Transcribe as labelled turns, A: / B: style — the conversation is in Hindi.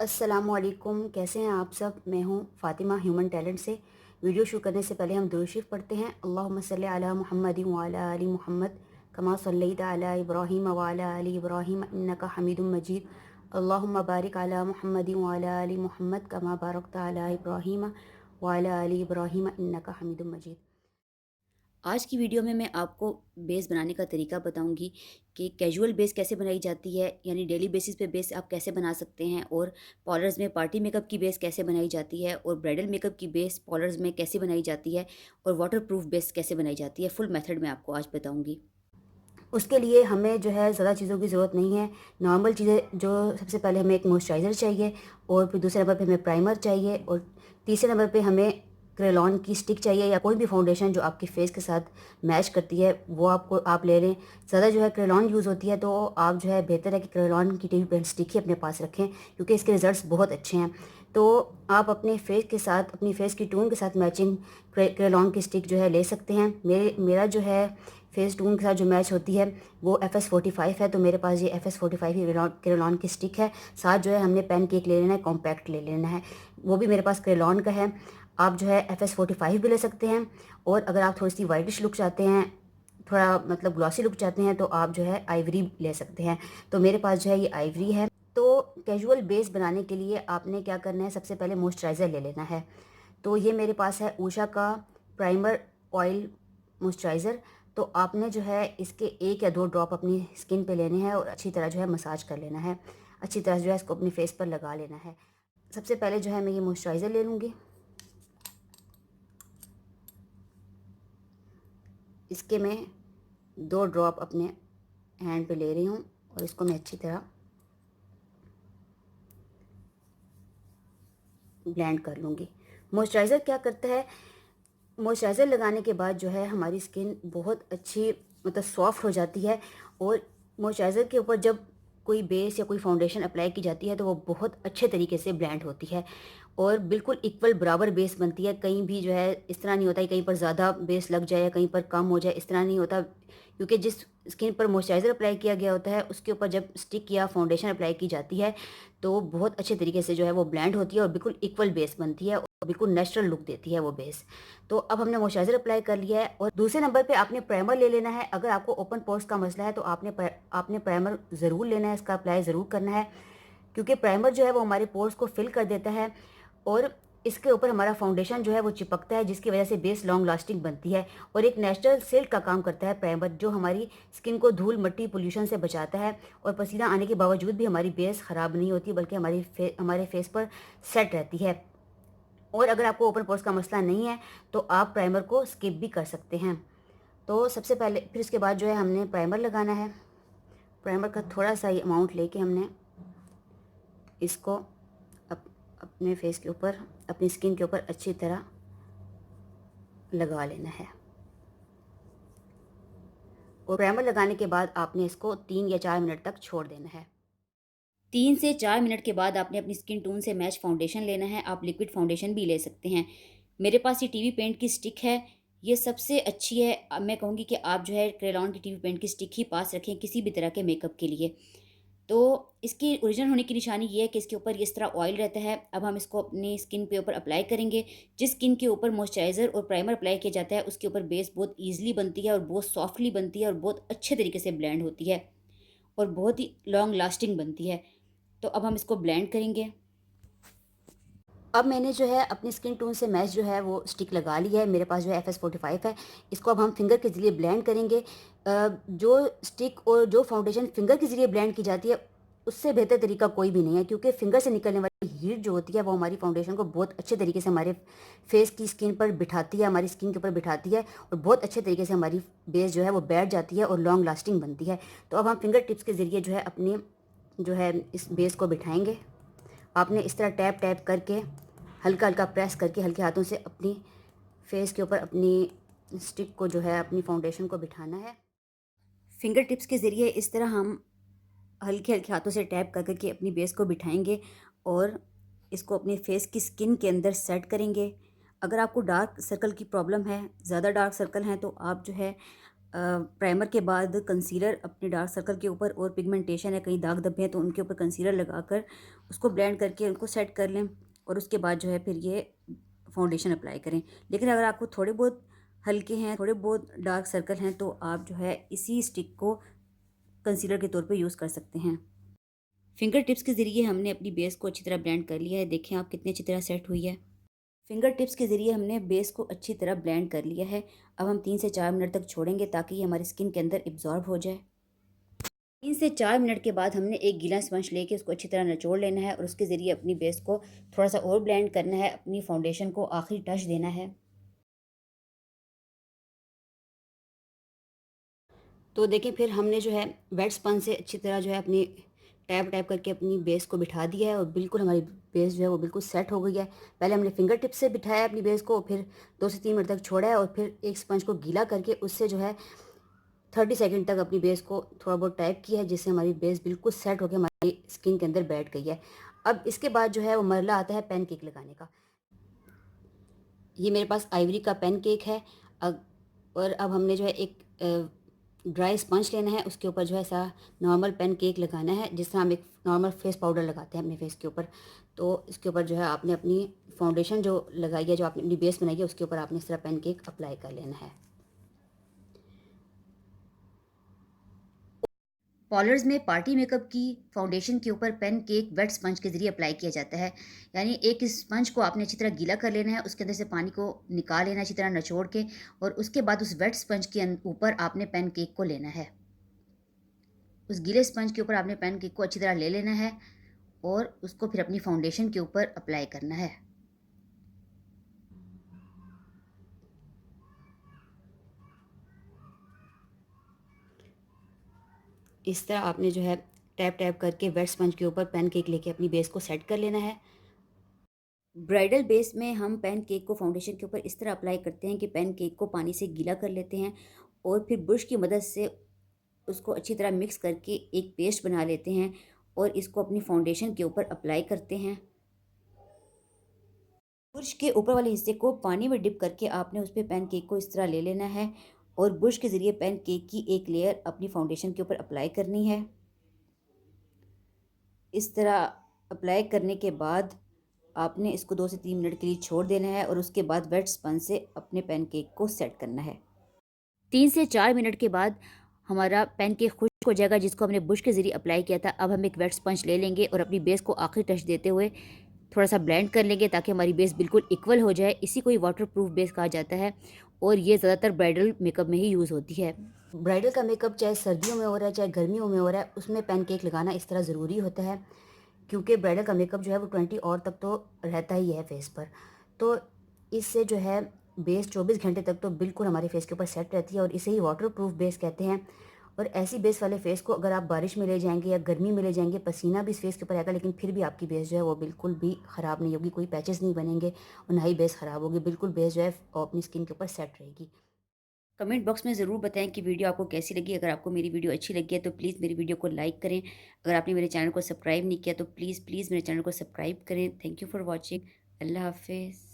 A: अस्सलामुअलैकुम, कैसे हैं आप सब। मैं हूं फ़ातिमा ह्यूमन टैलेंट से। वीडियो शुरू करने से पहले हम दुरूद शरीफ पढ़ते हैं। अल्लाहुम्मा सल्लि अला मुहम्मदिन व अला आलि मुहम्मद कमा सल्लैता अला इब्राहीम व अला आलि इब्राहीम इन्नका हमीदुम मजीद। अल्लाहुम्मा बारिक अला मुहम्मदिन व अला आलि मुहम्मद कमा बारकता अला इब्राहीम व अला आलि इब्राहीम इन्नका हमीदुम मजीद। आज की वीडियो में मैं आपको बेस बनाने का तरीका बताऊंगी कि कैजुअल बेस कैसे बनाई जाती है, यानी डेली बेसिस पे बेस आप कैसे बना सकते हैं, और पॉलर्स में पार्टी मेकअप की बेस कैसे बनाई जाती है, और ब्राइडल मेकअप की बेस पॉलर्स में कैसे बनाई जाती है, और वाटरप्रूफ बेस कैसे बनाई जाती है। फुल मेथड में आपको आज बताऊंगी। उसके लिए हमें जो है ज़्यादा चीज़ों की ज़रूरत नहीं है। नॉर्मल चीज़ें जो सबसे पहले हमें एक मॉइस्चराइज़र चाहिए, और फिर दूसरे नंबर पे हमें प्राइमर चाहिए, और तीसरे नंबर पे हमें क्रेलॉन की स्टिक चाहिए, या कोई भी फाउंडेशन जो आपके फेस के साथ मैच करती है वो आप ले लें। ज़्यादा जो है क्रेलॉन यूज़ होती है, तो आप जो है बेहतर है कि क्रेलॉन की टिप पेंट स्टिक ही अपने पास रखें, क्योंकि इसके रिज़ल्ट्स बहुत अच्छे हैं। तो आप अपने फेस के साथ, अपनी फेस की टोन के साथ मैचिंग क्रेलॉन की स्टिक जो है ले सकते हैं। मेरा जो है फेस टून के साथ जो मैच होती है वो FS45 है, तो मेरे पास ये FS45 ही क्रेलॉन की स्टिक है। साथ जो है हमने पेन केक ले लेना है, कॉम्पैक्ट ले लेना है, वो भी मेरे पास क्रेलॉन का है। आप जो है FS45 भी ले सकते हैं, और अगर आप थोड़ी सी वाइटिश लुक चाहते हैं, थोड़ा मतलब ग्लॉसी लुक चाहते हैं, तो आप जो है आइवरी ले सकते हैं। तो मेरे पास जो है ये आइवरी है। तो कैजुअल बेस बनाने के लिए आपने क्या करना है, सबसे पहले मॉइस्चराइज़र ले लेना है। तो ये मेरे पास है ऊषा का प्राइमर ऑयल मॉइस्चराइज़र। तो आपने जो है इसके 1 या 2 ड्रॉप अपनी स्किन पे लेने हैं, और अच्छी तरह जो है मसाज कर लेना है। अच्छी तरह जो है इसको अपने फेस पर लगा लेना है। सबसे पहले जो है मैं ये मॉइस्चराइज़र ले लूँगी। इसके मैं 2 ड्रॉप अपने हैंड पे ले रही हूँ, और इसको मैं अच्छी तरह ब्लेंड कर लूँगी। मॉइस्चराइज़र क्या करता है, मॉइस्चराइज़र लगाने के बाद जो है हमारी स्किन बहुत अच्छी मतलब सॉफ्ट हो जाती है, और मॉइस्चराइज़र के ऊपर जब कोई बेस या कोई फाउंडेशन अप्लाई की जाती है तो वो बहुत अच्छे तरीके से ब्लेंड होती है, और बिल्कुल इक्वल बराबर बेस बनती है। कहीं भी जो है इस तरह नहीं होता है कहीं पर ज़्यादा बेस लग जाए या कहीं पर कम हो जाए, इस तरह नहीं होता, क्योंकि जिस स्किन पर मॉइस्चराइज़र अप्लाई किया गया होता है उसके ऊपर जब स्टिक या फाउंडेशन अप्लाई की जाती है तो बहुत अच्छे तरीके से जो है वो ब्लेंड होती है, और बिल्कुल इक्वल बेस बनती है, और बिल्कुल नेचुरल लुक देती है वो बेस। तो अब हमने मॉइस्चराइज़र अप्लाई कर लिया है, और दूसरे नंबर पे आपने प्राइमर ले लेना है। अगर आपको ओपन पोर्स का मसला है तो आपने प्राइमर ज़रूर लेना है, इसका अप्लाई ज़रूर करना है, क्योंकि प्राइमर जो है वो हमारे पोर्स को फिल कर देता है, और इसके ऊपर हमारा फाउंडेशन जो है वो चिपकता है, जिसकी वजह से बेस लॉन्ग लास्टिंग बनती है, और एक नेचुरल सिल्क का काम करता है प्राइमर, जो हमारी स्किन को धूल मिट्टी पोल्यूशन से बचाता है, और पसीना आने के बावजूद भी हमारी बेस ख़राब नहीं होती, बल्कि हमारे फेस पर सेट रहती है। और अगर आपको ओपन पोर्स का मसला नहीं है तो आप प्राइमर को स्किप भी कर सकते हैं। तो सबसे पहले फिर उसके बाद जो है हमने प्राइमर लगाना है। प्राइमर का थोड़ा सा ही अमाउंट लेके हमने इसको अप, अपने फेस के ऊपर, अपनी स्किन के ऊपर अच्छी तरह लगा लेना है। और प्राइमर लगाने के बाद आपने इसको 3 या 4 मिनट तक छोड़ देना है। 3 से 4 मिनट के बाद आपने अपनी स्किन टोन से मैच फाउंडेशन लेना है। आप लिक्विड फाउंडेशन भी ले सकते हैं। मेरे पास ये टीवी पेंट की स्टिक है, ये सबसे अच्छी है। मैं कहूँगी कि आप जो है क्रेलॉन की टीवी पेंट की स्टिक ही पास रखें किसी भी तरह के मेकअप के लिए। तो इसकी ओरिजिनल होने की निशानी ये है कि इसके ऊपर इस तरह ऑयल रहता है। अब हम इसको अपनी स्किन के ऊपर अप्लाई करेंगे। जिस स्किन के ऊपर मॉइस्चराइज़र और प्राइमर अप्लाई किया जाता है उसके ऊपर बेस बहुत ईज़िली बनती है, और बहुत सॉफ्टली बनती है, और बहुत अच्छे तरीके से ब्लेंड होती है, और बहुत ही लॉन्ग लास्टिंग बनती है। तो अब हम इसको ब्लेंड करेंगे। अब मैंने जो है अपनी स्किन टोन से मैच जो है वो स्टिक लगा ली है। मेरे पास जो है FS45 है। इसको अब हम फिंगर के ज़रिए ब्लेंड करेंगे। जो स्टिक और जो फाउंडेशन फिंगर के ज़रिए ब्लेंड की जाती है उससे बेहतर तरीका कोई भी नहीं है, क्योंकि फिंगर से निकलने वाली हीट जो होती है वो हमारी फाउंडेशन को बहुत अच्छे तरीके से हमारे फेस की स्किन पर बिठाती है, हमारी स्किन के ऊपर बिठाती है, और बहुत अच्छे तरीके से हमारी बेस जो है वो बैठ जाती है और लॉन्ग लास्टिंग बनती है। तो अब हम फिंगर टिप्स के ज़रिए जो है अपनी जो है इस बेस को बिठाएंगे। आपने इस तरह टैप टैप करके, हल्का हल्का प्रेस करके, हल्के हाथों से अपनी फेस के ऊपर अपनी स्टिक को जो है, अपनी फाउंडेशन को बिठाना है। फिंगर टिप्स के ज़रिए इस तरह हम हल्के हल्के हाथों से टैप कर करके अपनी बेस को बिठाएंगे, और इसको अपने फेस की स्किन के अंदर सेट करेंगे। अगर आपको डार्क सर्कल की प्रॉब्लम है, ज़्यादा डार्क सर्कल हैं, तो आप जो है प्राइमर के बाद कंसीलर अपने डार्क सर्कल के ऊपर और पिगमेंटेशन है, कहीं दाग धब्बे हैं तो उनके ऊपर कंसीलर लगाकर उसको ब्लेंड करके उनको सेट कर लें और उसके बाद जो है फिर ये फाउंडेशन अप्लाई करें। लेकिन अगर आपको थोड़े बहुत हल्के हैं, थोड़े बहुत डार्क सर्कल हैं, तो आप जो है इसी स्टिक को कंसीलर के तौर पे यूज़ कर सकते हैं। फिंगर टिप्स के ज़रिए हमने अपनी बेस को अच्छी तरह ब्लेंड कर लिया है। देखें आप कितनी अच्छी तरह सेट हुई है। फिंगर टिप्स के ज़रिए हमने बेस को अच्छी तरह ब्लेंड कर लिया है। अब हम 3 से 4 मिनट तक छोड़ेंगे ताकि ये हमारी स्किन के अंदर एब्जॉर्ब हो जाए। 3 से 4 मिनट के बाद हमने एक गीला स्पंज लेके उसको अच्छी तरह निचोड़ लेना है और उसके ज़रिए अपनी बेस को थोड़ा सा और ब्लेंड करना है, अपनी फाउंडेशन को आखिरी टच देना है। तो देखिए फिर हमने जो है वेट स्पंज से अच्छी तरह जो है अपनी टैप टैप करके अपनी बेस को बिठा दिया है और बिल्कुल हमारी बेस जो है वो बिल्कुल सेट हो गई है। पहले हमने फिंगर टिप से बिठाया अपनी बेस को, फिर 2 से 3 मिनट तक छोड़ा है और फिर एक स्पंज को गीला करके उससे जो है 30 सेकंड तक अपनी बेस को थोड़ा बहुत टाइप किया है, जिससे हमारी बेस बिल्कुल सेट होकर हमारी स्किन के अंदर बैठ गई है। अब इसके बाद जो है वो मरला आता है पैनकेक लगाने का। ये मेरे पास आइवरी का पैनकेक है। और अब हमने जो है एक ड्राई स्पंज लेना है, उसके ऊपर जो है ऐसा नॉर्मल पैनकेक लगाना है, जिस तरह हम एक नॉर्मल फेस पाउडर लगाते हैं अपने फेस के ऊपर। तो इसके ऊपर जो है आपने अपनी फाउंडेशन जो लगाई है, जो आपने अपनी बेस बनाई है, उसके ऊपर आपने इस तरह पैनकेक अप्लाई कर लेना है। पार्लर्स में पार्टी मेकअप की फाउंडेशन के ऊपर पेन केक वेट स्पंज के जरिए अप्लाई किया जाता है। यानी एक स्पंज को आपने अच्छी तरह गीला कर लेना है, उसके अंदर से पानी को निकाल लेना अच्छी तरह निचोड़ के, और उसके बाद उस वेट स्पंज के ऊपर आपने पेन केक को लेना है। उस गीले स्पंज के ऊपर आपने पेन केक को अच्छी तरह ले लेना है और उसको फिर अपनी फाउंडेशन के ऊपर अप्लाई करना है। इस तरह आपने जो है टैप टैप करके वेट स्पंज के ऊपर पेन केक लेके अपनी बेस को सेट कर लेना है। ब्राइडल बेस में हम पैन केक को फाउंडेशन के ऊपर इस तरह अप्लाई करते हैं कि पैन केक को पानी से गीला कर लेते हैं और फिर ब्रश की मदद से उसको अच्छी तरह मिक्स करके एक पेस्ट बना लेते हैं और इसको अपनी फाउंडेशन के ऊपर अप्लाई करते हैं। ब्रश के ऊपर वाले हिस्से को पानी में डिप करके आपने उस पर पैन केक को इस तरह ले लेना है और ब्रश के ज़रिए पैन केक की एक लेयर अपनी फाउंडेशन के ऊपर अप्लाई करनी है। इस तरह अप्लाई करने के बाद आपने इसको 2 से 3 मिनट के लिए छोड़ देना है और उसके बाद वेट स्पंज से अपने पैनकेक को सेट करना है। 3 से 4 मिनट के बाद हमारा पैनकेक खुश्क हो जाएगा, जिसको हमने ब्रश के ज़रिए अप्लाई किया था। अब हम एक वेट स्पंज ले लेंगे और अपनी बेस को आखिरी टच देते हुए थोड़ा सा ब्लेंड कर लेंगे ताकि हमारी बेस बिल्कुल इक्वल हो जाए। इसी को ही वाटर प्रूफ बेस कहा जाता है और ये ज़्यादातर ब्राइडल मेकअप में ही यूज़ होती है। ब्राइडल का मेकअप चाहे सर्दियों में हो रहा है चाहे गर्मियों में हो रहा है, उसमें पैनकेक लगाना इस तरह ज़रूरी होता है, क्योंकि ब्राइडल का मेकअप जो है वो 20 और तक तो रहता ही है फेस पर। तो इससे जो है बेस 24 घंटे तक तो बिल्कुल हमारे फेस के ऊपर सेट रहती है और इसे ही वाटर प्रूफ बेस कहते हैं। और ऐसी बेस वाले फेस को अगर आप बारिश में ले जाएंगे या गर्मी में ले जाएंगे, पसीना भी इस फेस के ऊपर आएगा, लेकिन फिर भी आपकी बेस जो है वो बिल्कुल भी ख़राब नहीं होगी, कोई पैचेस नहीं बनेंगे और ना ही बेस ख़राब होगी, बिल्कुल बेस जो है अपनी स्किन के ऊपर सेट रहेगी। कमेंट बॉक्स में ज़रूर बताएं कि वीडियो आपको कैसी लगी। अगर आपको मेरी वीडियो अच्छी लगी है तो प्लीज़ मेरी वीडियो को लाइक करें। अगर आपने मेरे चैनल को सब्सक्राइब नहीं किया तो प्लीज़ मेरे चैनल को सब्सक्राइब करें। Thank you for watching. अल्लाह हाफिज़।